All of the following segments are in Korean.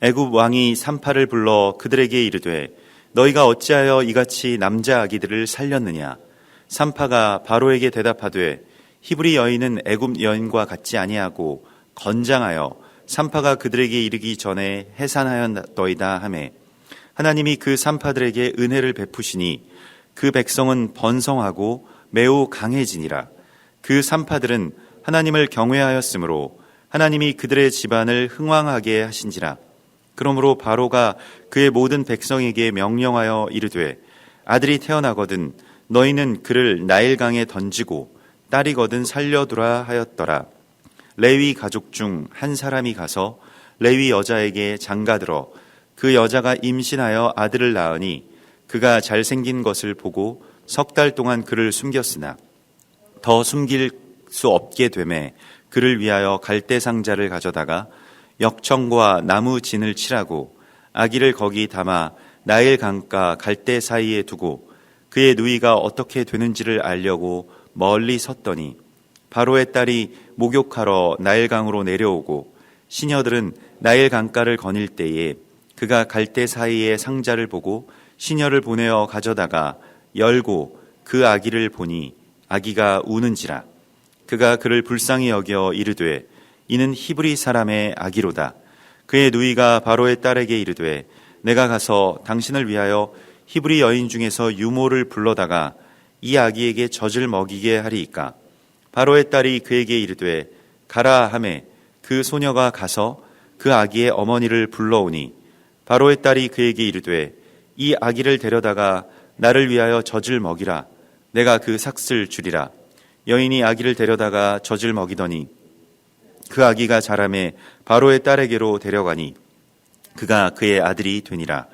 애굽 왕이 산파를 불러 그들에게 이르되 너희가 어찌하여 이같이 남자 아기들을 살렸느냐. 산파가 바로에게 대답하되 히브리 여인은 애굽 여인과 같지 아니하고 건장하여 산파가 그들에게 이르기 전에 해산하였더이다 하매 하나님이 그 산파들에게 은혜를 베푸시니 그 백성은 번성하고 매우 강해지니라. 그 산파들은 하나님을 경외하였으므로 하나님이 그들의 집안을 흥왕하게 하신지라. 그러므로 바로가 그의 모든 백성에게 명령하여 이르되 아들이 태어나거든 너희는 그를 나일강에 던지고 딸이거든 살려두라 하였더라. 레위 가족 중 한 사람이 가서 레위 여자에게 장가들어 그 여자가 임신하여 아들을 낳으니 그가 잘생긴 것을 보고 3달 동안 그를 숨겼으나 더 숨길 수 없게 되매 그를 위하여 갈대 상자를 가져다가 역청과 나무 진을 칠하고 아기를 거기 담아 나일 강가 갈대 사이에 두고 그의 누이가 어떻게 되는지를 알려고 멀리 섰더니 바로의 딸이 목욕하러 나일 강으로 내려오고 시녀들은 나일 강가를 거닐 때에 그가 갈대 사이에 상자를 보고 시녀를 보내어 가져다가 열고 그 아기를 보니 아기가 우는지라. 그가 그를 불쌍히 여겨 이르되 이는 히브리 사람의 아기로다. 그의 누이가 바로의 딸에게 이르되 내가 가서 당신을 위하여 히브리 여인 중에서 유모를 불러다가 이 아기에게 젖을 먹이게 하리이까. 바로의 딸이 그에게 이르되 가라 하매 그 소녀가 가서 그 아기의 어머니를 불러오니 바로의 딸이 그에게 이르되 이 아기를 데려다가 나를 위하여 젖을 먹이라. 내가 그 삭슬 주리라. 여인이 아기를 데려다가 젖을 먹이더니 그 아기가 자라매 바로의 딸에게로 데려가니 그가 그의 아들이 되니라.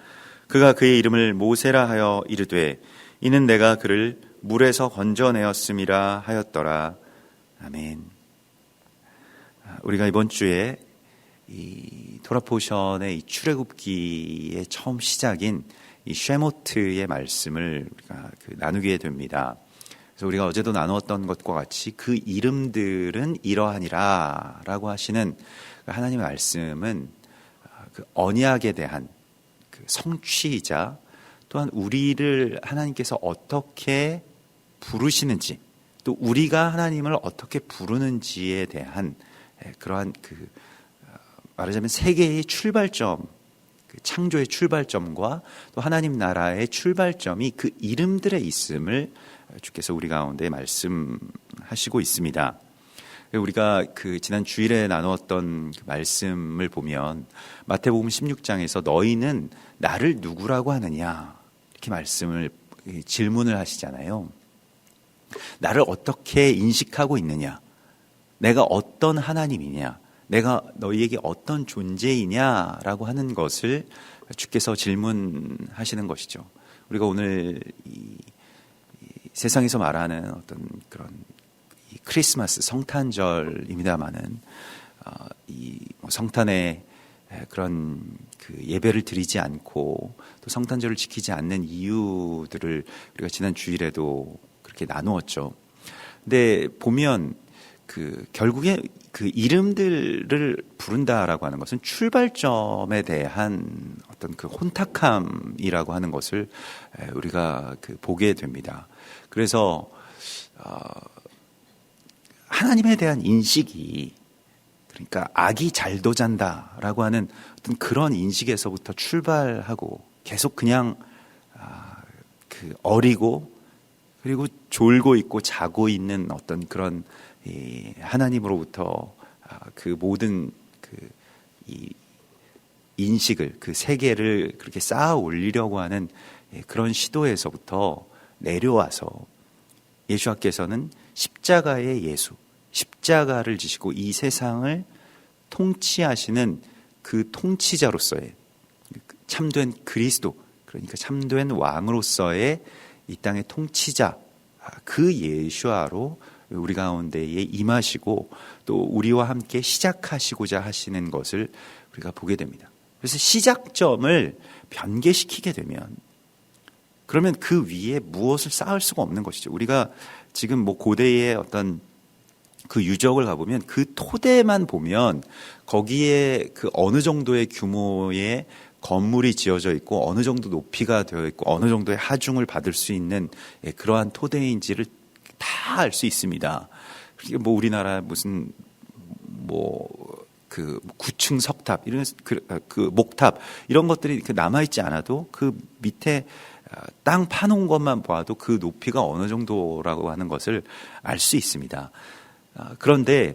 그가 그의 이름을 모세라 하여 이르되 이는 내가 그를 물에서 건져내었음이라 하였더라. 아멘. 우리가 이번 주에 이 토라포션의 이 출애굽기의 처음 시작인 이 쉐모트의 말씀을 우리가 나누게 됩니다. 그래서 우리가 어제도 나누었던 것과 같이 그 이름들은 이러하니라 라고 하시는 하나님의 말씀은 그 언약에 대한 그 성취이자 또한 우리를 하나님께서 어떻게 부르시는지 또 우리가 하나님을 어떻게 부르는지에 대한 그러한 그 말하자면 세계의 출발점, 그 창조의 출발점과 또 하나님 나라의 출발점이 그 이름들에 있음을 주께서 우리 가운데 말씀하시고 있습니다. 우리가 그 지난 주일에 나누었던 그 말씀을 보면 마태복음 16장에서 너희는 나를 누구라고 하느냐 이렇게 질문을 하시잖아요. 나를 어떻게 인식하고 있느냐, 내가 어떤 하나님이냐, 내가 너희에게 어떤 존재이냐라고 하는 것을 주께서 질문하시는 것이죠. 우리가 오늘 이 세상에서 말하는 어떤 그런 이 크리스마스 성탄절입니다마는 이 성탄에 그런 그 예배를 드리지 않고 또 성탄절을 지키지 않는 이유들을 우리가 지난 주일에도 그렇게 나누었죠. 근데 보면 그 결국에 그 이름들을 부른다라고 하는 것은 출발점에 대한 어떤 그 혼탁함이라고 하는 것을 우리가 그 보게 됩니다. 그래서 하나님에 대한 인식이 그러니까 아기 잘도 잔다라고 하는 어떤 그런 인식에서부터 출발하고 계속 그냥 그 어리고 그리고 졸고 있고 자고 있는 어떤 그런 하나님으로부터 그 모든 이 인식을 그 세계를 그렇게 쌓아 올리려고 하는 그런 시도에서부터 내려와서 예수께서는 십자가의 예수, 십자가를 지시고 이 세상을 통치하시는 그 통치자로서의 참된 그리스도, 그러니까 참된 왕으로서의 이 땅의 통치자, 그 예수아로 우리 가운데에 임하시고 또 우리와 함께 시작하시고자 하시는 것을 우리가 보게 됩니다. 그래서 시작점을 변개시키게 되면 그러면 그 위에 무엇을 쌓을 수가 없는 것이죠. 우리가 지금 뭐 고대의 어떤 그 유적을 가보면 그 토대만 보면 거기에 그 어느 정도의 규모의 건물이 지어져 있고 어느 정도 높이가 되어 있고 어느 정도의 하중을 받을 수 있는 그러한 토대인지를 다 알 수 있습니다. 뭐 우리나라 무슨 그 9층 석탑 이런 그 목탑 이런 것들이 남아 있지 않아도 그 밑에 땅 파놓은 것만 봐도 그 높이가 어느 정도라고 하는 것을 알 수 있습니다. 그런데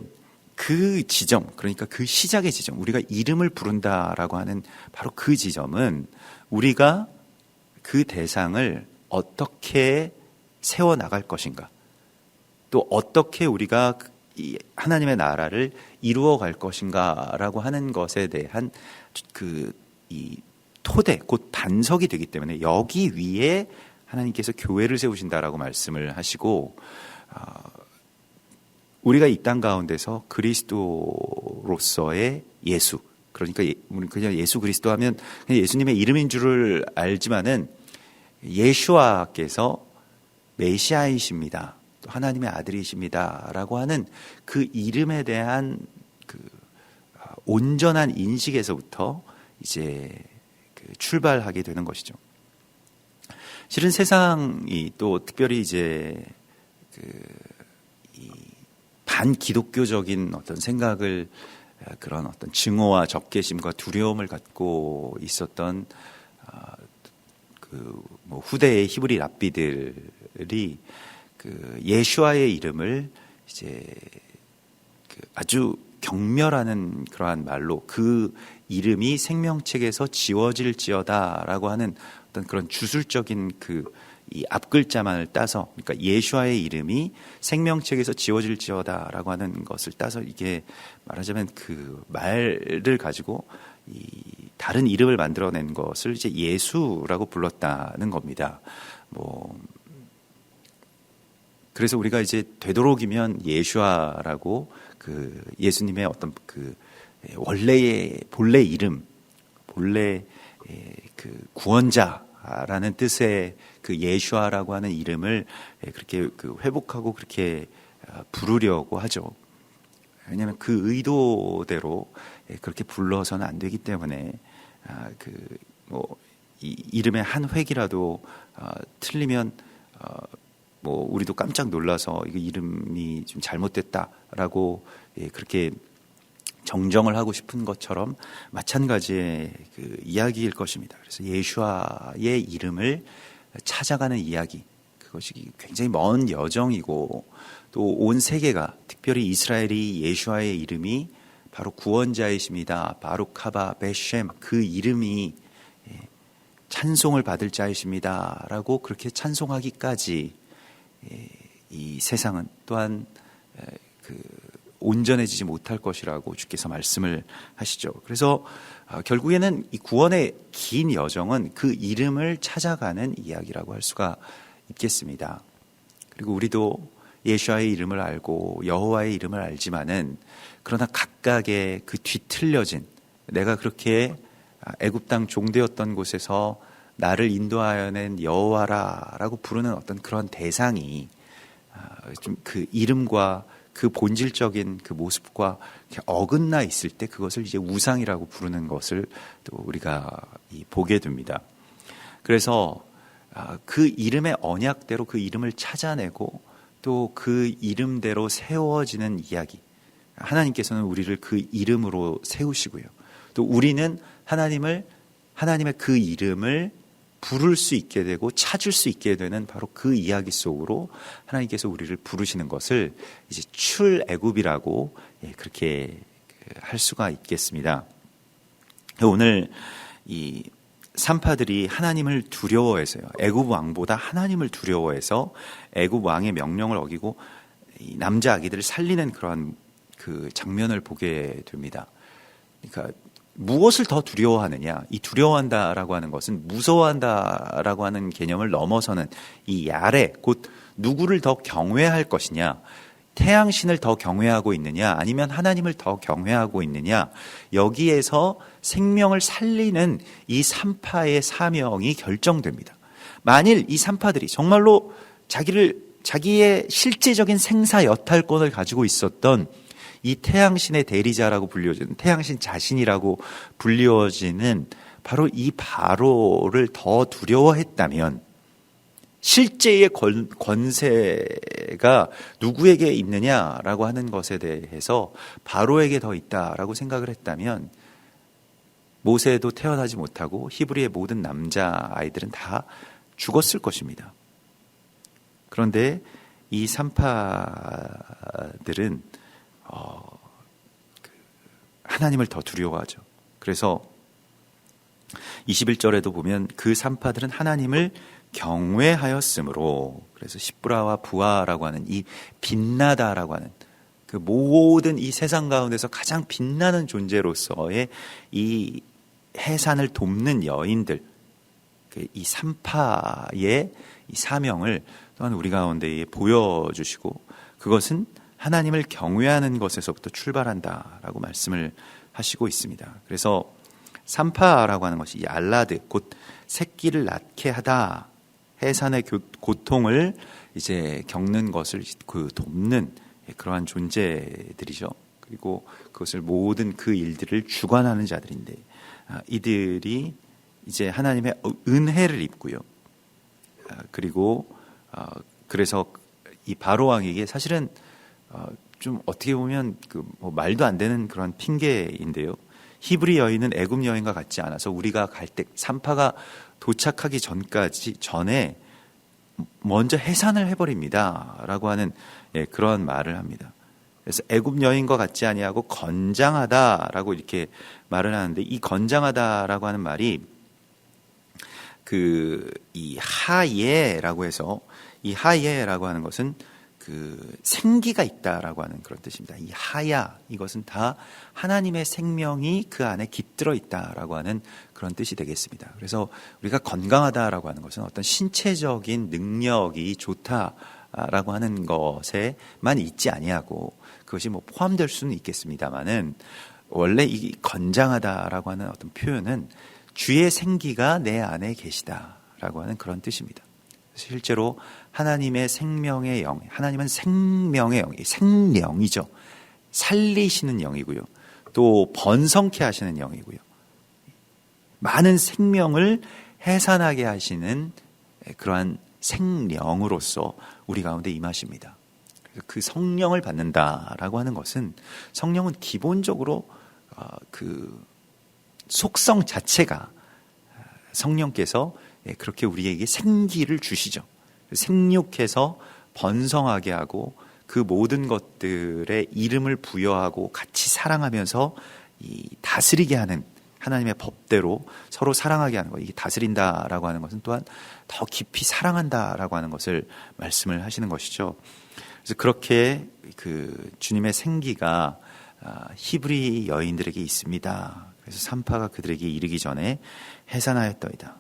그 지점, 그러니까 그 시작의 지점, 우리가 이름을 부른다라고 하는 바로 그 지점은 우리가 그 대상을 어떻게 세워나갈 것인가, 또 어떻게 우리가 하나님의 나라를 이루어갈 것인가라고 하는 것에 대한 이 토대, 곧 반석이 되기 때문에 여기 위에 하나님께서 교회를 세우신다라고 말씀을 하시고, 우리가 이 땅 가운데서 그리스도로서의 예수, 그러니까 그냥 예수 그리스도 하면 그냥 예수님의 이름인 줄을 알지만은 예수와께서 메시아이십니다, 또 하나님의 아들이십니다라고 하는 그 이름에 대한 그 온전한 인식에서부터 이제 출발하게 되는 것이죠. 실은 세상이 또 특별히 이제 이 반기독교적인 어떤 생각을, 그런 어떤 증오와 적개심과 두려움을 갖고 있었던 후대의 히브리 랍비들이 예수와의 이름을 이제 아주 경멸하는 그러한 말로 그 이름이 생명책에서 지워질지어다라고 하는 어떤 그런 주술적인 이 앞글자만을 따서, 그러니까 예수와의 이름이 생명책에서 지워질지어다라고 하는 것을 따서, 이게 말하자면 그 말을 가지고 이 다른 이름을 만들어낸 것을 이제 예수라고 불렀다는 겁니다. 그래서 우리가 이제 되도록이면 예수와라고 그 예수님의 어떤 그 원래의 본래 이름, 본래 그 구원자라는 뜻의 그 예수와라고 하는 이름을 그렇게 회복하고 그렇게 부르려고 하죠. 왜냐하면 그 의도대로 그렇게 불러서는 안 되기 때문에 이 이름의 한 획이라도 틀리면 우리도 깜짝 놀라서 이거 이름이 좀 잘못됐다라고 그렇게 정정을 하고 싶은 것처럼 마찬가지의 그 이야기일 것입니다. 그래서 예수와의 이름을 찾아가는 이야기, 그것이 굉장히 먼 여정이고, 또 온 세계가, 특별히 이스라엘이 예수와의 이름이 바로 구원자이십니다, 바룩하바 베셴, 그 이름이 찬송을 받을 자이십니다 라고 그렇게 찬송하기까지 이 세상은 또한 온전해지지 못할 것이라고 주께서 말씀을 하시죠. 그래서 결국에는 이 구원의 긴 여정은 그 이름을 찾아가는 이야기라고 할 수가 있겠습니다. 그리고 우리도 예수와의 이름을 알고 여호와의 이름을 알지만은, 그러나 각각의 그 뒤틀려진, 내가 그렇게 애굽 땅 종되었던 곳에서 나를 인도하여 낸 여호와라라고 부르는 어떤 그런 대상이 좀 그 이름과 그 본질적인 그 모습과 어긋나 있을 때 그것을 이제 우상이라고 부르는 것을 또 우리가 보게 됩니다. 그래서 그 이름의 언약대로 그 이름을 찾아내고 또 그 이름대로 세워지는 이야기, 하나님께서는 우리를 그 이름으로 세우시고요, 또 우리는 하나님의 그 이름을 부를 수 있게 되고 찾을 수 있게 되는 바로 그 이야기 속으로 하나님께서 우리를 부르시는 것을 이제 출애굽이라고 그렇게 할 수가 있겠습니다. 오늘 이 산파들이 하나님을 두려워해서요, 애굽 왕보다 하나님을 두려워해서 애굽 왕의 명령을 어기고 이 남자 아기들을 살리는 그러한 그 장면을 보게 됩니다. 그러니까 무엇을 더 두려워하느냐? 이 두려워한다라고 하는 것은 무서워한다라고 하는 개념을 넘어서는 이 야레, 곧 누구를 더 경외할 것이냐? 태양신을 더 경외하고 있느냐? 아니면 하나님을 더 경외하고 있느냐? 여기에서 생명을 살리는 이 산파의 사명이 결정됩니다. 만일 이 산파들이 정말로 자기의 실제적인 생사 여탈권을 가지고 있었던 이 태양신의 대리자라고 불리워지는 태양신 자신이라고 불리워지는 바로 이 바로를 더 두려워했다면 실제의 권세가 누구에게 있느냐라고 하는 것에 대해서 바로에게 더 있다라고 생각을 했다면 모세도 태어나지 못하고 히브리의 모든 남자 아이들은 다 죽었을 것입니다. 그런데 이 산파들은 하나님을 더 두려워하죠. 그래서 21절에도 보면 그 산파들은 하나님을 경외하였으므로, 그래서 시브라와 부하라고 하는 이 빛나다라고 하는 그 모든 이 세상 가운데서 가장 빛나는 존재로서의 이 해산을 돕는 여인들, 이 산파의 이 사명을 또한 우리 가운데에 보여주시고, 그것은 하나님을 경외하는 것에서부터 출발한다라고 말씀을 하시고 있습니다. 그래서 산파라고 하는 것이 이 알라드, 곧 새끼를 낳게 하다, 해산의 고통을 이제 겪는 것을 돕는 그러한 존재들이죠. 그리고 그것을 모든 그 일들을 주관하는 자들인데, 이들이 이제 하나님의 은혜를 입고요. 그리고 그래서 이 바로 왕에게 사실은 좀 어떻게 보면 뭐 말도 안 되는 그런 핑계인데요. 히브리 여인은 애굽 여인과 같지 않아서 우리가 갈 때 산파가 도착하기 전에 먼저 해산을 해버립니다라고 하는 그런 말을 합니다. 그래서 애굽 여인과 같지 아니하고 건장하다라고 이렇게 말을 하는데, 이 건장하다라고 하는 말이 이 하예라고 해서, 이 하예라고 하는 것은 생기가 있다라고 하는 그런 뜻입니다. 이 하야, 이것은 다 하나님의 생명이 그 안에 깃들어 있다라고 하는 그런 뜻이 되겠습니다. 그래서 우리가 건강하다라고 하는 것은 어떤 신체적인 능력이 좋다라고 하는 것에만 있지 아니하고, 그것이 뭐 포함될 수는 있겠습니다만은, 원래 이 건장하다라고 하는 어떤 표현은 주의 생기가 내 안에 계시다라고 하는 그런 뜻입니다. 실제로 하나님의 생명의 영, 하나님은 생명의 영, 생명이죠. 살리시는 영이고요. 또 번성케 하시는 영이고요. 많은 생명을 해산하게 하시는 그러한 생령으로서 우리 가운데 임하십니다. 그 성령을 받는다라고 하는 것은, 성령은 기본적으로 그 속성 자체가 성령께서 그렇게 우리에게 생기를 주시죠. 생육해서 번성하게 하고 그 모든 것들의 이름을 부여하고 같이 사랑하면서 이 다스리게 하는, 하나님의 법대로 서로 사랑하게 하는 것, 이게 다스린다라고 하는 것은 또한 더 깊이 사랑한다라고 하는 것을 말씀을 하시는 것이죠. 그래서 그렇게 그 주님의 생기가 히브리 여인들에게 있습니다. 그래서 산파가 그들에게 이르기 전에 해산하였더이다.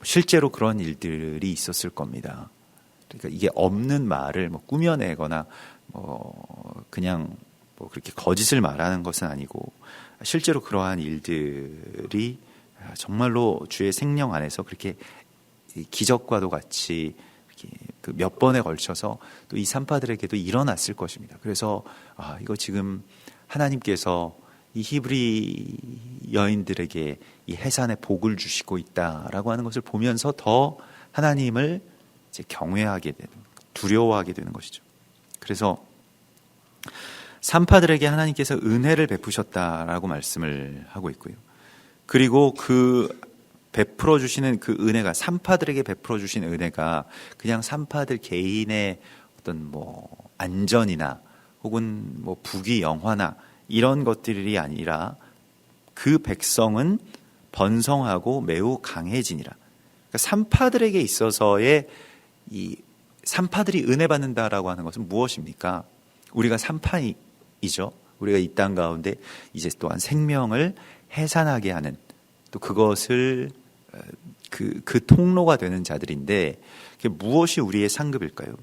실제로 그런 일들이 있었을 겁니다. 그러니까 이게 없는 말을 뭐 꾸며내거나 그냥 그렇게 거짓을 말하는 것은 아니고, 실제로 그러한 일들이 정말로 주의 생명 안에서 그렇게 기적과도 같이 그 몇 번에 걸쳐서 또 이 산파들에게도 일어났을 것입니다. 그래서 이거 지금 하나님께서 이 히브리 여인들에게 이 해산의 복을 주시고 있다라고 하는 것을 보면서 더 하나님을 이제 경외하게 되는, 두려워하게 되는 것이죠. 그래서 산파들에게 하나님께서 은혜를 베푸셨다라고 말씀을 하고 있고요. 그리고 그 베풀어 주시는 그 은혜가, 산파들에게 베풀어 주신 은혜가 그냥 산파들 개인의 어떤 뭐 안전이나 혹은 뭐 부귀 영화나 이런 것들이 아니라, 그 백성은 번성하고 매우 강해지니라. 그러니까 산파들에게 있어서의 이 산파들이 은혜 받는다라고 하는 것은 무엇입니까? 우리가 산파이죠. 우리가 이 땅 가운데 이제 또한 생명을 해산하게 하는, 또 그것을 그 통로가 되는 자들인데, 그게 무엇이 우리의 상급일까요?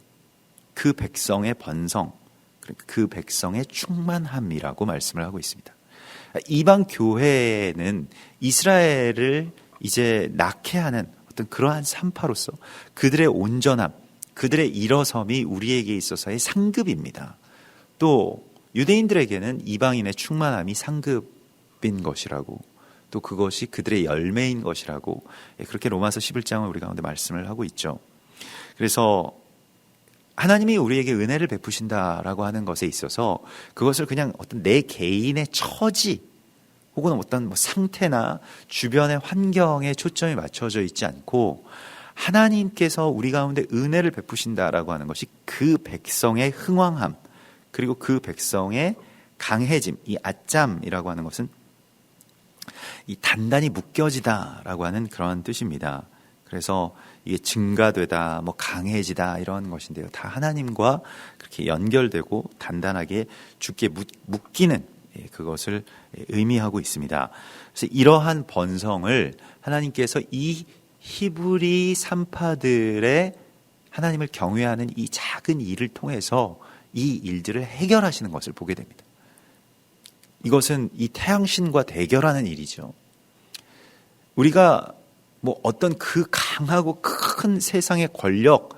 그 백성의 번성, 그 백성의 충만함이라고 말씀을 하고 있습니다. 이방 교회는 이스라엘을 이제 낳게 하는 어떤 그러한 산파로서 그들의 온전함, 그들의 일어섬이 우리에게 있어서의 상급입니다. 또 유대인들에게는 이방인의 충만함이 상급인 것이라고, 또 그것이 그들의 열매인 것이라고, 그렇게 로마서 11장을 우리 가운데 말씀을 하고 있죠. 그래서 하나님이 우리에게 은혜를 베푸신다라고 하는 것에 있어서 그것을 그냥 어떤 내 개인의 처지 혹은 어떤 상태나 주변의 환경에 초점이 맞춰져 있지 않고, 하나님께서 우리 가운데 은혜를 베푸신다라고 하는 것이 그 백성의 흥왕함, 그리고 그 백성의 강해짐, 이 아짬이라고 하는 것은 이 단단히 묶여지다라고 하는 그런 뜻입니다. 그래서 이게 증가되다, 강해지다 이런 것인데요. 다 하나님과 그렇게 연결되고 단단하게 주께 묶이는 그것을 의미하고 있습니다. 그래서 이러한 번성을 하나님께서 이 히브리 산파들의 하나님을 경외하는 이 작은 일을 통해서 이 일들을 해결하시는 것을 보게 됩니다. 이것은 이 태양신과 대결하는 일이죠. 우리가 어떤 그 강하고 큰 세상의 권력,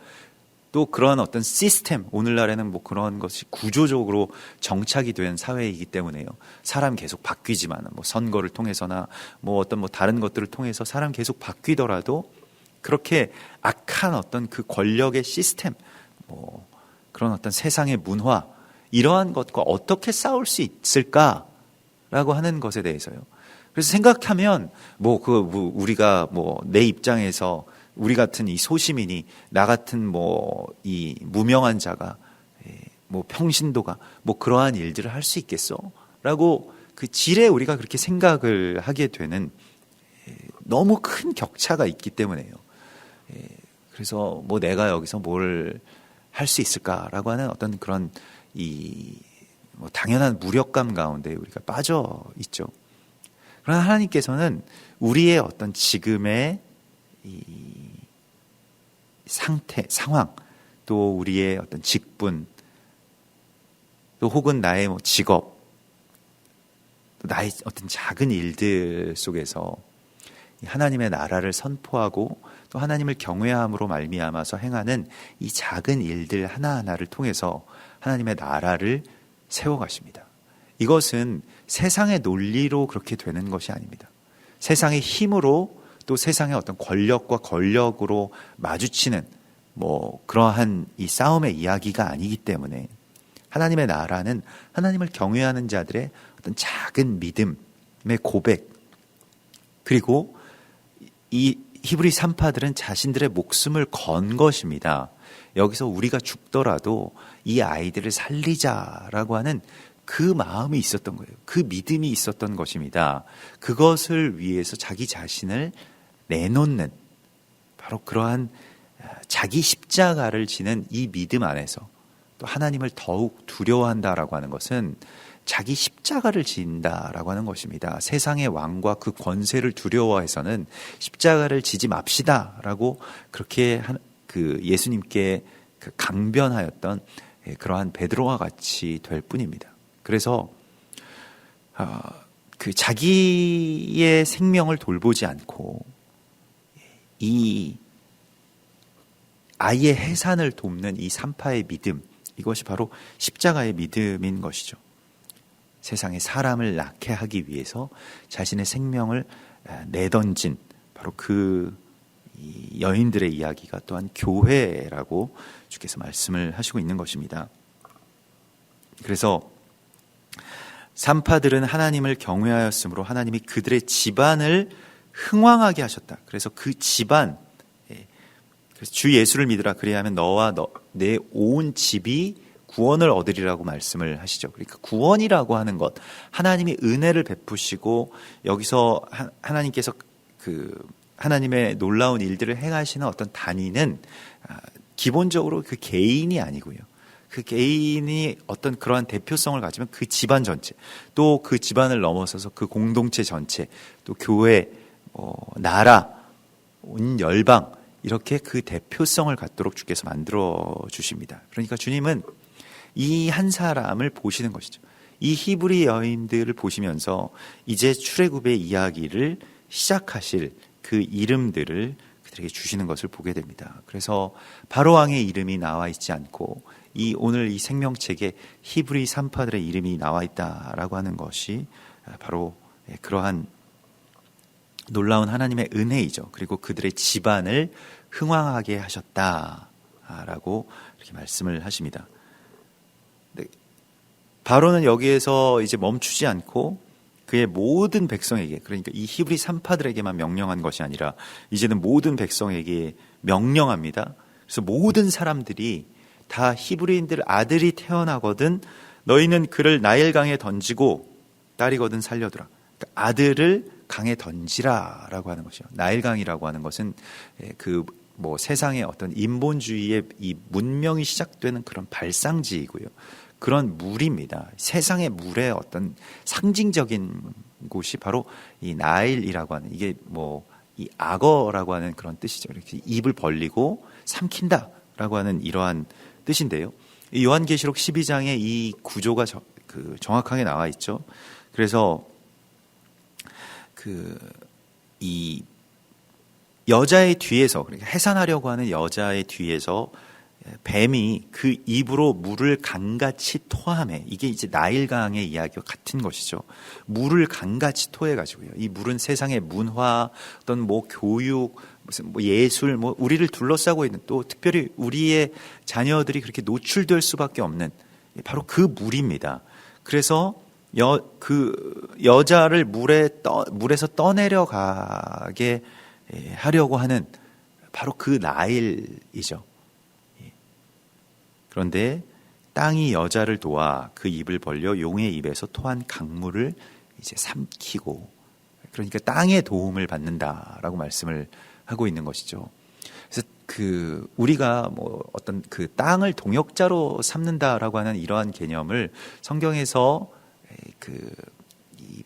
또 그런 어떤 시스템, 오늘날에는 그런 것이 구조적으로 정착이 된 사회이기 때문에요. 사람 계속 바뀌지만, 선거를 통해서나 어떤 다른 것들을 통해서 사람 계속 바뀌더라도 그렇게 악한 어떤 그 권력의 시스템, 그런 어떤 세상의 문화, 이러한 것과 어떻게 싸울 수 있을까라고 하는 것에 대해서요. 그래서 생각하면 우리가 내 입장에서 우리 같은 이 소시민이, 나 같은 이 무명한 자가 평신도가 그러한 일들을 할 수 있겠어? 라고 그 질에 우리가 그렇게 생각을 하게 되는 너무 큰 격차가 있기 때문에요. 그래서 내가 여기서 뭘 할 수 있을까라고 하는 어떤 그런 당연한 무력감 가운데 우리가 빠져 있죠. 그러나 하나님께서는 우리의 어떤 지금의 이 상태, 상황, 또 우리의 어떤 직분, 또 혹은 나의 직업, 또 나의 어떤 작은 일들 속에서 하나님의 나라를 선포하고 또 하나님을 경외함으로 말미암아서 행하는 이 작은 일들 하나하나를 통해서 하나님의 나라를 세워가십니다. 이것은 세상의 논리로 그렇게 되는 것이 아닙니다. 세상의 힘으로, 또 세상의 어떤 권력과 권력으로 마주치는 그러한 이 싸움의 이야기가 아니기 때문에, 하나님의 나라는 하나님을 경외하는 자들의 어떤 작은 믿음의 고백, 그리고 이 히브리 산파들은 자신들의 목숨을 건 것입니다. 여기서 우리가 죽더라도 이 아이들을 살리자라고 하는 그 마음이 있었던 거예요. 그 믿음이 있었던 것입니다. 그것을 위해서 자기 자신을 내놓는, 바로 그러한 자기 십자가를 지는 이 믿음 안에서 또 하나님을 더욱 두려워한다라고 하는 것은 자기 십자가를 지인다라고 하는 것입니다. 세상의 왕과 그 권세를 두려워해서는 십자가를 지지 맙시다라고 그렇게 그 예수님께 강변하였던 그러한 베드로와 같이 될 뿐입니다. 그래서 그 자기의 생명을 돌보지 않고 이 아이의 해산을 돕는 이 산파의 믿음, 이것이 바로 십자가의 믿음인 것이죠. 세상에 사람을 낳게 하기 위해서 자신의 생명을 내던진 바로 그 여인들의 이야기가 또한 교회라고 주께서 말씀을 하시고 있는 것입니다. 그래서 산파들은 하나님을 경외하였으므로 하나님이 그들의 집안을 흥왕하게 하셨다. 그래서 그 집안, 그래서 주 예수를 믿으라, 그리하면 너와 내 온 집이 구원을 얻으리라고 말씀을 하시죠. 그러니까 구원이라고 하는 것, 하나님이 은혜를 베푸시고 여기서 하나님께서 그 하나님의 놀라운 일들을 행하시는 어떤 단위는 기본적으로 그 개인이 아니고요. 그 개인이 어떤 그러한 대표성을 가지면 그 집안 전체, 또 그 집안을 넘어서서 그 공동체 전체, 또 교회, 나라, 온 열방, 이렇게 그 대표성을 갖도록 주께서 만들어 주십니다. 그러니까 주님은 이 한 사람을 보시는 것이죠. 이 히브리 여인들을 보시면서 이제 출애굽의 이야기를 시작하실 그 이름들을 그들에게 주시는 것을 보게 됩니다. 그래서 바로 왕의 이름이 나와 있지 않고 오늘 이 생명책에 히브리 산파들의 이름이 나와 있다라고 하는 것이 바로 그러한 놀라운 하나님의 은혜이죠. 그리고 그들의 집안을 흥왕하게 하셨다라고 이렇게 말씀을 하십니다. 네, 바로는 여기에서 이제 멈추지 않고 그의 모든 백성에게, 그러니까 이 히브리 산파들에게만 명령한 것이 아니라 이제는 모든 백성에게 명령합니다. 그래서 모든 사람들이 다 히브리인들 아들이 태어나거든 너희는 그를 나일강에 던지고 딸이거든 살려두라. 그러니까 아들을 강에 던지라라고 하는 것이요. 나일강이라고 하는 것은 세상의 어떤 인본주의의 이 문명이 시작되는 그런 발상지이고요. 그런 물입니다. 세상의 물의 어떤 상징적인 곳이 바로 이 나일이라고 하는, 이게 이 악어라고 하는 그런 뜻이죠. 이렇게 입을 벌리고 삼킨다라고 하는 이러한 뜻인데요. 이 요한계시록 12장에 이 구조가 정확하게 나와 있죠. 그래서 이 여자의 뒤에서, 그러니까 해산하려고 하는 여자의 뒤에서 뱀이 그 입으로 물을 강같이 토하매, 이게 이제 나일강의 이야기와 같은 것이죠. 물을 강같이 토해가지고요. 이 물은 세상의 문화, 어떤 교육, 무슨 예술, 우리를 둘러싸고 있는, 또 특별히 우리의 자녀들이 그렇게 노출될 수밖에 없는 바로 그 물입니다. 그래서 그 여자를 물에서 떠내려가게 하려고 하는 바로 그 나일이죠. 그런데 땅이 여자를 도와 그 입을 벌려 용의 입에서 토한 강물을 이제 삼키고, 그러니까 땅의 도움을 받는다라고 말씀을 하고 있는 것이죠. 그래서 우리가 어떤 그 땅을 동역자로 삼는다라고 하는 이러한 개념을 성경에서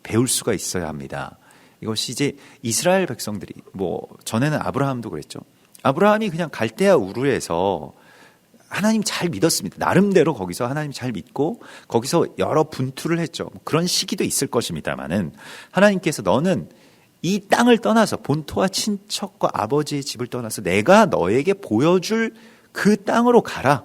배울 수가 있어야 합니다. 이것이 이제 이스라엘 백성들이, 전에는 아브라함도 그랬죠. 아브라함이 그냥 갈대아 우르에서 하나님 잘 믿었습니다. 나름대로 거기서 하나님 잘 믿고 거기서 여러 분투를 했죠. 그런 시기도 있을 것입니다만은 하나님께서 너는 이 땅을 떠나서 본토와 친척과 아버지의 집을 떠나서 내가 너에게 보여줄 그 땅으로 가라.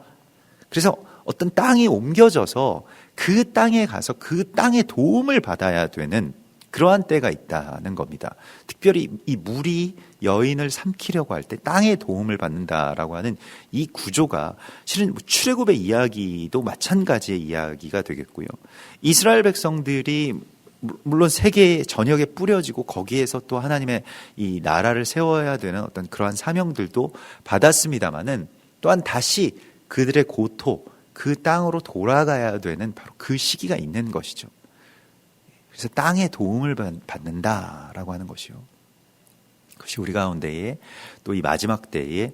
그래서 어떤 땅이 옮겨져서 그 땅에 가서 그 땅의 도움을 받아야 되는 그러한 때가 있다는 겁니다. 특별히 이 물이 여인을 삼키려고 할 때 땅의 도움을 받는다라고 하는 이 구조가 실은 출애굽의 이야기도 마찬가지의 이야기가 되겠고요. 이스라엘 백성들이 물론 세계 전역에 뿌려지고 거기에서 또 하나님의 이 나라를 세워야 되는 어떤 그러한 사명들도 받았습니다마는 또한 다시 그들의 고토, 그 땅으로 돌아가야 되는 바로 그 시기가 있는 것이죠. 그래서 땅의 도움을 받는다라고 하는 것이요. 그것이 우리 가운데에 또 이 마지막 때에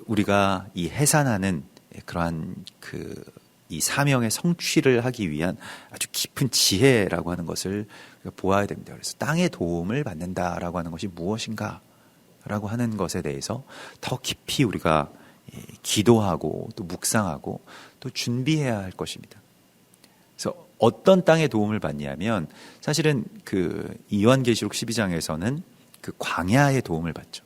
우리가 이 해산하는 그러한 이 사명의 성취를 하기 위한 아주 깊은 지혜라고 하는 것을 보아야 됩니다. 그래서 땅의 도움을 받는다라고 하는 것이 무엇인가라고 하는 것에 대해서 더 깊이 우리가 기도하고 또 묵상하고 또 준비해야 할 것입니다. 그래서 어떤 땅의 도움을 받냐면 사실은 이 요한계시록 12장에서는 그 광야의 도움을 받죠.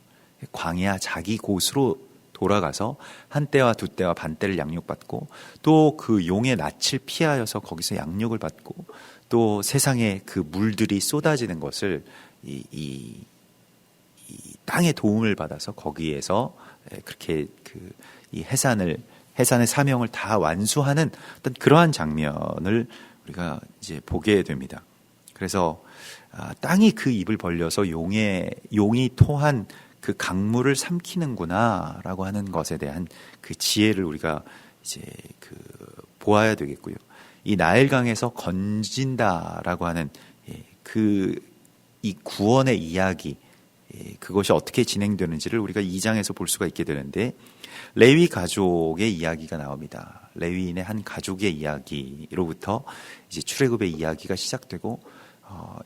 광야 자기 곳으로 돌아가서 한 때와 두 때와 반 때를 양육받고 또 그 용의 낯을 피하여서 거기서 양육을 받고 또 세상에 그 물들이 쏟아지는 것을 이 땅의 도움을 받아서 거기에서 그렇게 이 해산의 사명을 다 완수하는 어떤 그러한 장면을 우리가 이제 보게 됩니다. 그래서 땅이 그 입을 벌려서 용이 토한 그 강물을 삼키는구나라고 하는 것에 대한 그 지혜를 우리가 이제 보아야 되겠고요. 이 나일강에서 건진다라고 하는 이 구원의 이야기, 그것이 어떻게 진행되는지를 우리가 2장에서 볼 수가 있게 되는데 레위 가족의 이야기가 나옵니다. 레위인의 한 가족의 이야기로부터 이제 출애굽의 이야기가 시작되고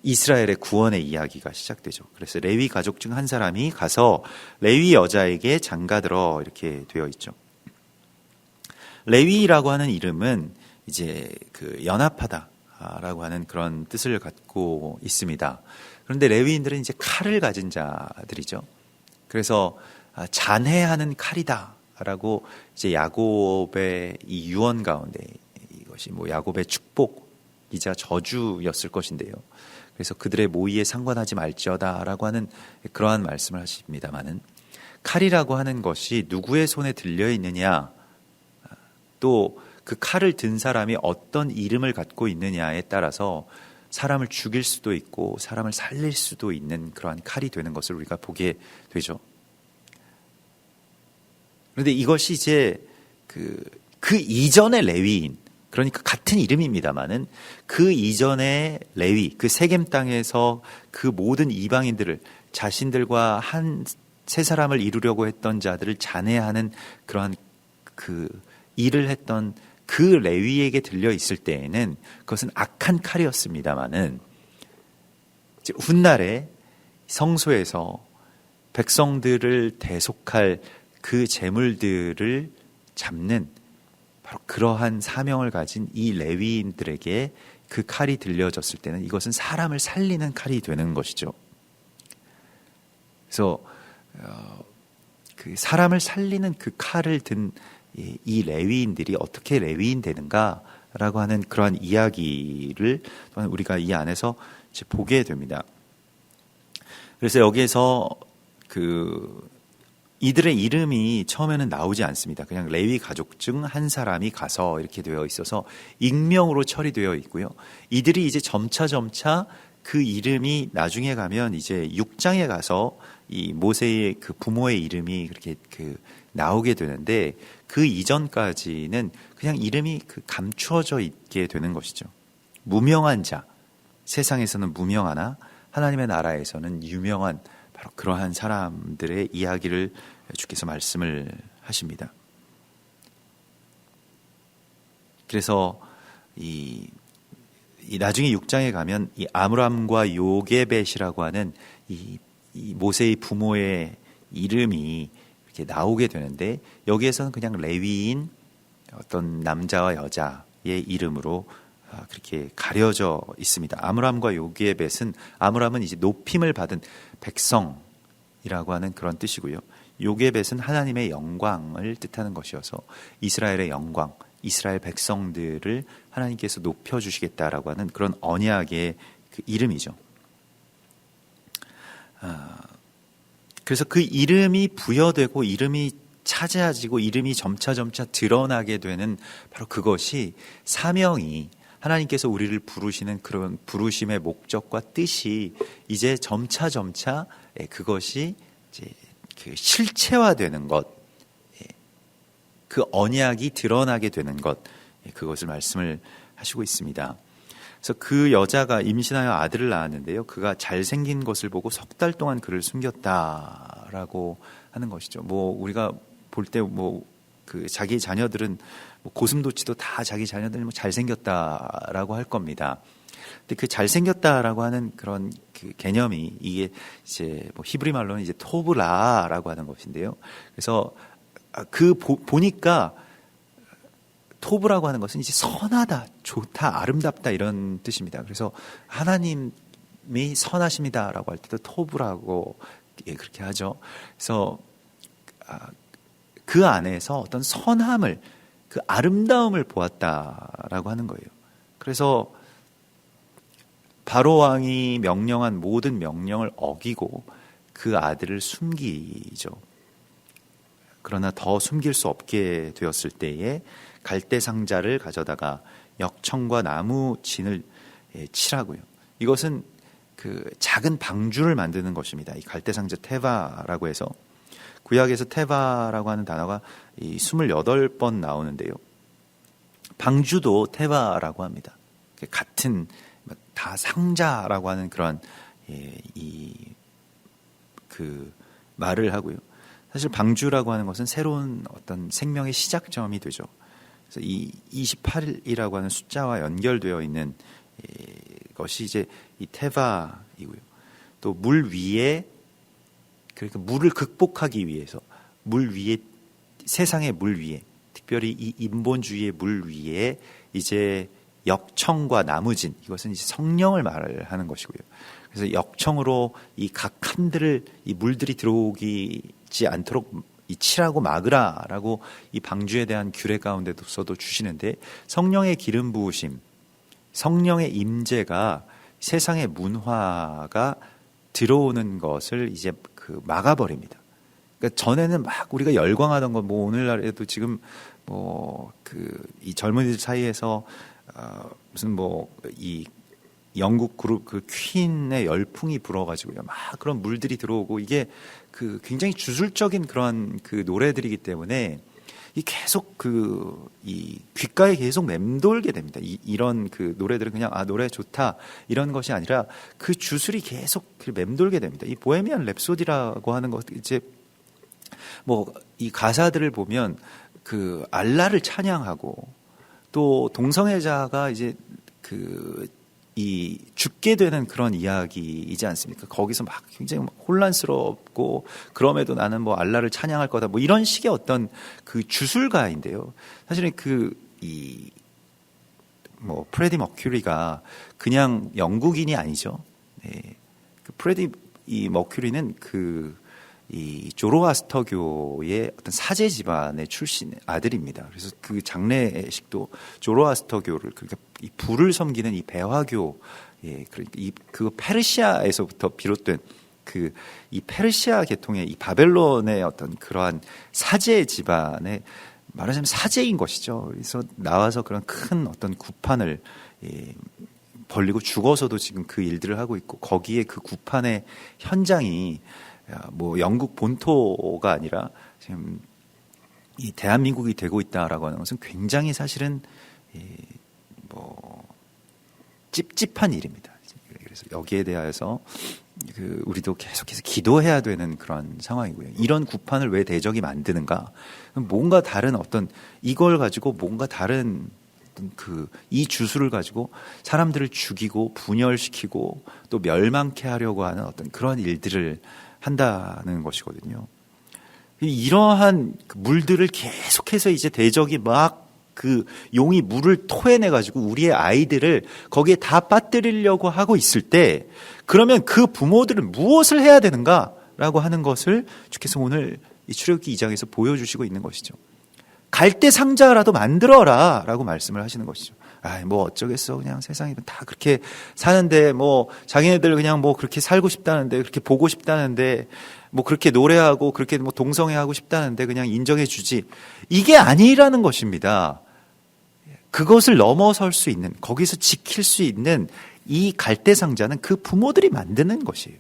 이스라엘의 구원의 이야기가 시작되죠. 그래서 레위 가족 중 한 사람이 가서 레위 여자에게 장가들어 이렇게 되어 있죠. 레위라고 하는 이름은 이제 연합하다라고 하는 그런 뜻을 갖고 있습니다. 그런데 레위인들은 이제 칼을 가진 자들이죠. 그래서 잔해하는 칼이다라고 이제 야곱의 이 유언 가운데 이것이 뭐 야곱의 축복이자 저주였을 것인데요. 그래서 그들의 모의에 상관하지 말지어다라고 하는 그러한 말씀을 하십니다마는 칼이라고 하는 것이 누구의 손에 들려 있느냐, 또 그 칼을 든 사람이 어떤 이름을 갖고 있느냐에 따라서 사람을 죽일 수도 있고 사람을 살릴 수도 있는 그러한 칼이 되는 것을 우리가 보게 되죠. 그런데 이것이 이제 그 이전의 레위인, 그러니까 같은 이름입니다만은 그 이전의 레위, 그 세겜 땅에서 그 모든 이방인들을 자신들과 한 세 사람을 이루려고 했던 자들을 잔해하는 그러한 그 일을 했던 그 레위에게 들려 있을 때에는 그것은 악한 칼이었습니다마는 훗날에 성소에서 백성들을 대속할 그 재물들을 잡는 바로 그러한 사명을 가진 이 레위인들에게 그 칼이 들려졌을 때는 이것은 사람을 살리는 칼이 되는 것이죠. 그래서 그 사람을 살리는 그 칼을 든 이 레위인들이 어떻게 레위인 되는가라고 하는 그러한 이야기를 또한 우리가 이 안에서 이제 보게 됩니다. 그래서 여기에서 이들의 이름이 처음에는 나오지 않습니다. 그냥 레위 가족 중 한 사람이 가서 이렇게 되어 있어서 익명으로 처리되어 있고요. 이들이 이제 점차 그 이름이 나중에 가면 이제 6장에 가서 이 모세의 그 부모의 이름이 그렇게 나오게 되는데 그 이전까지는 그냥 이름이 감추어져 있게 되는 것이죠. 무명한 자, 세상에서는 무명하나 하나님의 나라에서는 유명한 바로 그러한 사람들의 이야기를 주께서 말씀을 하십니다. 그래서 이 나중에 6장에 가면 이 아므람과 요게벳이라고 하는 이 모세의 부모의 이름이 이렇게 나오게 되는데 여기에서는 그냥 레위인 어떤 남자와 여자의 이름으로 그렇게 가려져 있습니다. 아므람과 요게벳은, 아므람은 이제 높임을 받은 백성이라고 하는 그런 뜻이고요. 요게벳은 하나님의 영광을 뜻하는 것이어서 이스라엘의 영광, 이스라엘 백성들을 하나님께서 높여주시겠다라고 하는 그런 언약의 그 이름이죠. 그래서 그 이름이 부여되고 이름이 찾아지고 이름이 점차 드러나게 되는 바로 그것이 사명이, 하나님께서 우리를 부르시는 그런 부르심의 목적과 뜻이 이제 점차 그것이 이제 그 실체화되는 것, 그 언약이 드러나게 되는 것, 그것을 말씀을 하시고 있습니다. 그래서 그 여자가 임신하여 아들을 낳았는데요. 그가 잘생긴 것을 보고 석 달 동안 그를 숨겼다라고 하는 것이죠. 뭐 우리가 볼 때 그 자기 자녀들은 고슴도치도 다 자기 자녀들은 잘생겼다라고 할 겁니다. 근데 그 잘생겼다라고 하는 그런 그 개념이 이게 이제 히브리 말로는 이제 토브라라고 하는 것인데요. 그래서 보니까 토브라고 하는 것은 이제 선하다, 좋다, 아름답다 이런 뜻입니다. 그래서 하나님이 선하십니다라고 할 때도 토브라고 그렇게 하죠. 그래서 그 안에서 어떤 선함을, 그 아름다움을 보았다라고 하는 거예요. 그래서 바로 왕이 명령한 모든 명령을 어기고 그 아들을 숨기죠. 그러나 더 숨길 수 없게 되었을 때에 갈대 상자를 가져다가 역청과 나무 진을 칠하고요. 이것은 그 작은 방주를 만드는 것입니다. 이 갈대 상자 테바라고 해서, 구약에서 테바라고 하는 단어가 28번 나오는데요. 방주도 테바라고 합니다. 같은 다 상자라고 하는 그런 그 말을 하고요. 사실 방주라고 하는 것은 새로운 어떤 생명의 시작점이 되죠. 그래서 이 28이라고 하는 숫자와 연결되어 있는 것이 이제 이 테바이고요. 또 물 위에, 그러니까 물을 극복하기 위해서 물 위에, 세상의 물 위에, 특별히 이 인본주의의 물 위에 이제 역청과 나무진, 이것은 이제 성령을 말하는 것이고요. 그래서 역청으로 이 각 칸들을 이 물들이 들어오기 죽지 않도록 이 칠하고 막으라라고 이 방주에 대한 규례 가운데서도 주시는데, 성령의 기름 부으심, 성령의 임재가 세상의 문화가 들어오는 것을 이제 그 막아버립니다. 그러니까 전에는 막 우리가 열광하던 건 뭐 오늘날에도 지금 뭐 그 이 젊은이들 사이에서 무슨 뭐 이 영국 그룹 그 퀸의 열풍이 불어가지고요, 막 그런 물들이 들어오고, 이게 그 굉장히 주술적인 그런 그 노래들이기 때문에 이 계속 그 이 귓가에 계속 맴돌게 됩니다. 이런 그 노래들은 그냥 노래 좋다 이런 것이 아니라 그 주술이 계속 맴돌게 됩니다. 이 보헤미안 랩소디라고 하는 것, 이제 뭐 이 가사들을 보면 그 알라를 찬양하고, 또 동성애자가 이제 그 이 죽게 되는 그런 이야기이지 않습니까? 거기서 막 굉장히 혼란스럽고, 그럼에도 나는 뭐 알라를 찬양할 거다, 뭐 이런 식의 어떤 그 주술가인데요. 사실은 그 이 뭐 프레디 머큐리가 그냥 영국인이 아니죠. 네. 그 프레디 이 머큐리는 이 조로아스터교의 어떤 사제 집안의 출신 아들입니다. 그래서 그 장례식도 조로아스터교를, 그러니까 이 불을 섬기는 이 배화교, 그러니까 그 페르시아에서부터 비롯된 그 이 페르시아 계통의 이 바벨론의 어떤 그러한 사제 집안의, 말하자면 사제인 것이죠. 그래서 나와서 그런 큰 어떤 구판을 벌리고 죽어서도 지금 그 일들을 하고 있고, 거기에 그 구판의 현장이 뭐 영국 본토가 아니라 지금 이 대한민국이 되고 있다라고 하는 것은 굉장히 사실은 뭐 찝찝한 일입니다. 그래서 여기에 대해서 우리도 계속해서 기도해야 되는 그런 상황이고요. 이런 구판을 왜 대적이 만드는가? 뭔가 다른 어떤, 이걸 가지고 뭔가 다른 이 주술을 가지고 사람들을 죽이고 분열시키고 또 멸망케 하려고 하는 어떤 그런 일들을 한다는 것이거든요. 이러한 물들을 계속해서 이제 대적이 막 그 용이 물을 토해내 가지고 우리의 아이들을 거기에 다 빠뜨리려고 하고 있을 때, 그러면 그 부모들은 무엇을 해야 되는가라고 하는 것을 주께서 오늘 이 출애굽기 2장에서 보여주시고 있는 것이죠. 갈대 상자라도 만들어라 라고 말씀을 하시는 것이죠. 뭐 어쩌겠어, 그냥 세상이 다 그렇게 사는데, 뭐 자기네들 그냥 뭐 그렇게 살고 싶다는데, 그렇게 보고 싶다는데, 뭐 그렇게 노래하고 그렇게 뭐 동성애하고 싶다는데 그냥 인정해 주지, 이게 아니라는 것입니다. 그것을 넘어설 수 있는, 거기서 지킬 수 있는 이 갈대 상자는 그 부모들이 만드는 것이에요.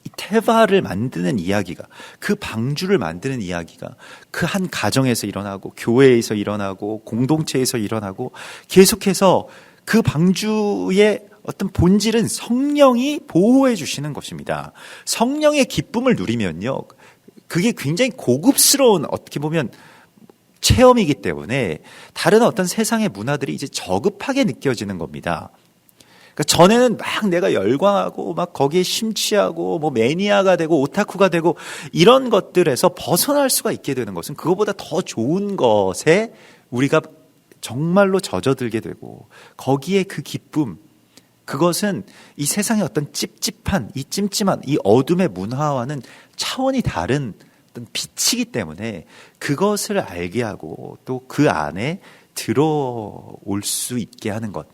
이 테바를 만드는 이야기가, 그 방주를 만드는 이야기가 그 한 가정에서 일어나고, 교회에서 일어나고, 공동체에서 일어나고, 계속해서 그 방주의 어떤 본질은 성령이 보호해 주시는 것입니다. 성령의 기쁨을 누리면요, 그게 굉장히 고급스러운, 어떻게 보면 체험이기 때문에 다른 어떤 세상의 문화들이 이제 저급하게 느껴지는 겁니다. 그러니까 전에는 막 내가 열광하고 막 거기에 심취하고 뭐 매니아가 되고 오타쿠가 되고 이런 것들에서 벗어날 수가 있게 되는 것은, 그거보다 더 좋은 것에 우리가 정말로 젖어들게 되고, 거기에 그 기쁨, 그것은 이 세상의 어떤 찝찝한, 이 찜찜한 이 어둠의 문화와는 차원이 다른 어떤 빛이기 때문에 그것을 알게 하고 또 그 안에 들어올 수 있게 하는 것,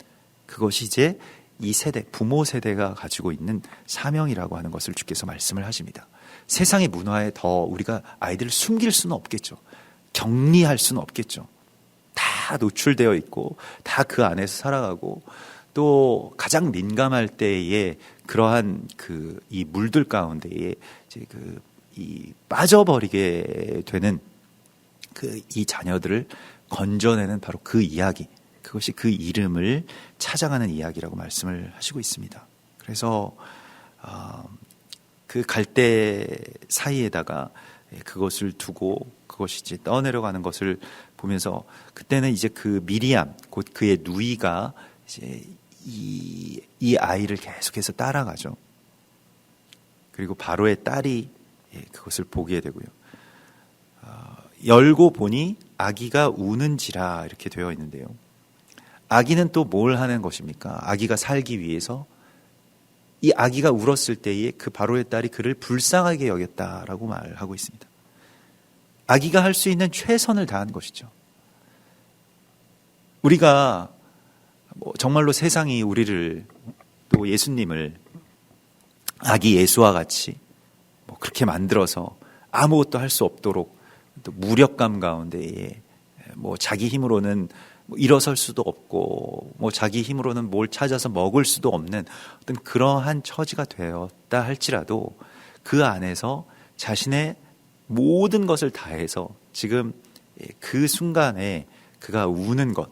그것이 이제 이 세대, 부모 세대가 가지고 있는 사명이라고 하는 것을 주께서 말씀을 하십니다. 세상의 문화에 더 우리가 아이들을 숨길 수는 없겠죠. 격리할 수는 없겠죠. 다 노출되어 있고 다 그 안에서 살아가고, 또 가장 민감할 때에 그러한 이 물들 가운데에 이제 이 빠져버리게 되는 이 자녀들을 건져내는 바로 그 이야기, 그것이 그 이름을 찾아가는 이야기라고 말씀을 하시고 있습니다. 그래서 그 갈대 사이에다가 그것을 두고 그것이 이제 떠내려가는 것을 보면서, 그때는 이제 그 미리암, 곧 그의 누이가 이제 이 아이를 계속해서 따라가죠. 그리고 바로의 딸이 그것을 보게 되고요. 열고 보니 아기가 우는지라 이렇게 되어 있는데요. 아기는 또 뭘 하는 것입니까? 아기가 살기 위해서 이 아기가 울었을 때에 그 바로의 딸이 그를 불쌍하게 여겼다라고 말하고 있습니다. 아기가 할 수 있는 최선을 다한 것이죠. 우리가 정말로 세상이 우리를, 또 예수님을 아기 예수와 같이 그렇게 만들어서 아무것도 할 수 없도록 또 무력감 가운데에 자기 힘으로는 일어설 수도 없고 자기 힘으로는 뭘 찾아서 먹을 수도 없는 어떤 그러한 처지가 되었다 할지라도 그 안에서 자신의 모든 것을 다해서 지금 그 순간에 그가 우는 것,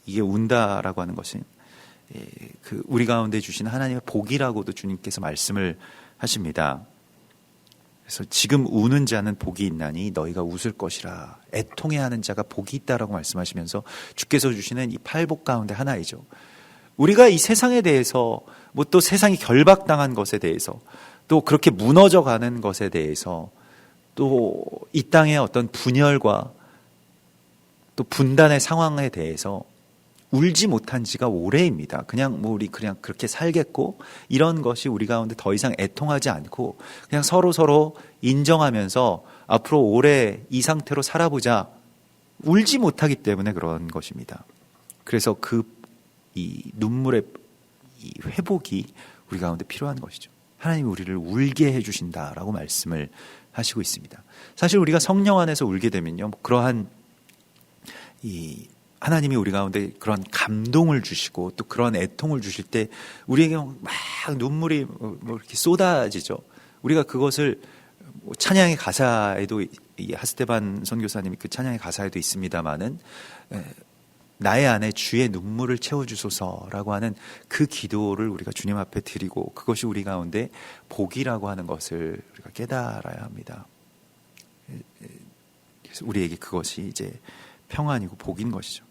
이게 운다라고 하는 것은 그 우리 가운데 주신 하나님의 복이라고도 주님께서 말씀을 하십니다. 그래서 지금 우는 자는 복이 있나니 너희가 웃을 것이라. 애통해하는 자가 복이 있다라고 말씀하시면서 주께서 주시는 이 팔복 가운데 하나이죠. 우리가 이 세상에 대해서 또 세상이 결박당한 것에 대해서 또 그렇게 무너져가는 것에 대해서 또 이 땅의 어떤 분열과 또 분단의 상황에 대해서 울지 못한 지가 오래입니다. 그냥 우리 그냥 그렇게 살겠고 이런 것이 우리 가운데 더 이상 애통하지 않고 그냥 서로 인정하면서 앞으로 오래 이 상태로 살아보자, 울지 못하기 때문에 그런 것입니다. 그래서 이 눈물의 이 회복이 우리 가운데 필요한 것이죠. 하나님이 우리를 울게 해주신다라고 말씀을 하시고 있습니다. 사실 우리가 성령 안에서 울게 되면요, 그러한 이 하나님이 우리 가운데 그런 감동을 주시고 또 그런 애통을 주실 때 우리에게 막 눈물이 이렇게 쏟아지죠. 우리가 그것을 찬양의 가사에도, 이 하스테반 선교사님이 그 찬양의 가사에도 있습니다마는 나의 안에 주의 눈물을 채워주소서라고 하는 그 기도를 우리가 주님 앞에 드리고 그것이 우리 가운데 복이라고 하는 것을 우리가 깨달아야 합니다. 그래서 우리에게 그것이 이제 평안이고 복인 것이죠.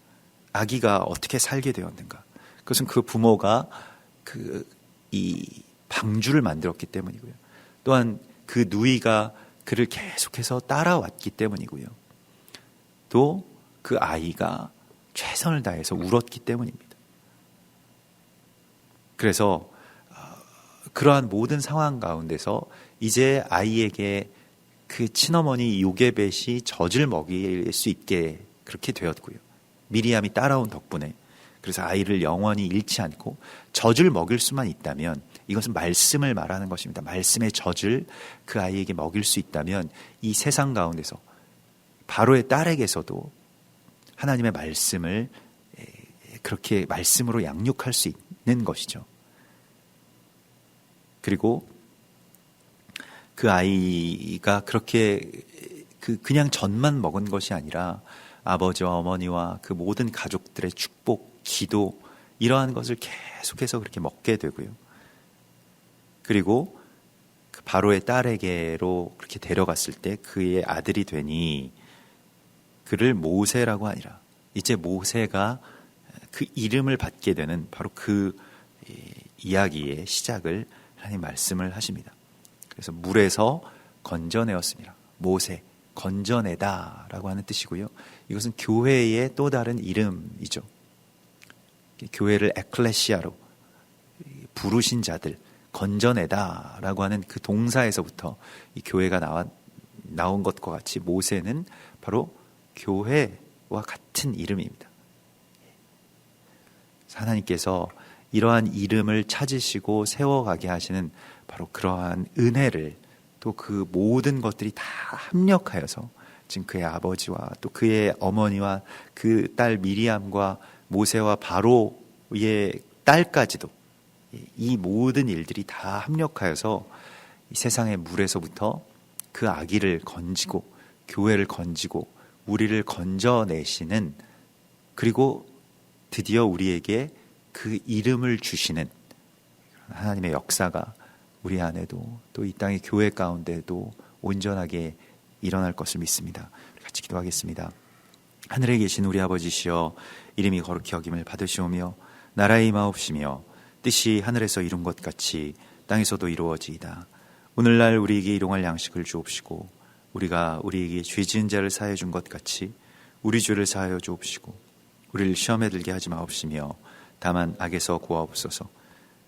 아기가 어떻게 살게 되었는가? 그것은 그 부모가 이 방주를 만들었기 때문이고요. 또한 그 누이가 그를 계속해서 따라왔기 때문이고요. 또 그 아이가 최선을 다해서 울었기 때문입니다. 그래서 그러한 모든 상황 가운데서 이제 아이에게 그 친어머니 요게벳이 젖을 먹일 수 있게 그렇게 되었고요. 미리암이 따라온 덕분에, 그래서 아이를 영원히 잃지 않고 젖을 먹일 수만 있다면, 이것은 말씀을 말하는 것입니다. 말씀의 젖을 그 아이에게 먹일 수 있다면 이 세상 가운데서 바로의 딸에게서도 하나님의 말씀을 그렇게 말씀으로 양육할 수 있는 것이죠. 그리고 그 아이가 그렇게 그냥 젖만 먹은 것이 아니라 아버지와 어머니와 그 모든 가족들의 축복, 기도, 이러한 것을 계속해서 그렇게 먹게 되고요. 그리고 그 바로의 딸에게로 그렇게 데려갔을 때 그의 아들이 되니 그를 모세라고 하니라. 이제 모세가 그 이름을 받게 되는 바로 그 이야기의 시작을 하나님 말씀을 하십니다. 그래서 물에서 건져내었습니다. 모세, 건져내다라고 하는 뜻이고요. 이것은 교회의 또 다른 이름이죠. 교회를 에클레시아로 부르신 자들, 건져내다라고 하는 그 동사에서부터 이 교회가 나온 것과 같이 모세는 바로 교회와 같은 이름입니다. 하나님께서 이러한 이름을 찾으시고 세워가게 하시는 바로 그러한 은혜를, 또 그 모든 것들이 다 합력하여서 지금 그의 아버지와 또 그의 어머니와 그 딸 미리암과 모세와 바로의 딸까지도, 이 모든 일들이 다 합력하여서 이 세상의 물에서부터 그 아기를 건지고 교회를 건지고 우리를 건져내시는, 그리고 드디어 우리에게 그 이름을 주시는 하나님의 역사가 우리 안에도 또 이 땅의 교회 가운데도 온전하게 일어날 것을 믿습니다. 같이 기도하겠습니다. 하늘에 계신 우리 아버지시여, 이름이 거룩히 여김을 받으시오며 나라의 임하옵시며 뜻이 하늘에서 이룬 것 같이 땅에서도 이루어지이다. 오늘날 우리에게 일용할 양식을 주옵시고 우리가 우리에게 죄 지은 자를 사하여 준 것 같이 우리 죄를 사하여 주옵시고 우리를 시험에 들게 하지 마옵시며 다만 악에서 구하옵소서.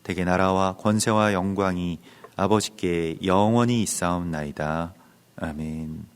대개 나라와 권세와 영광이 아버지께 영원히 있사옵나이다. 아멘.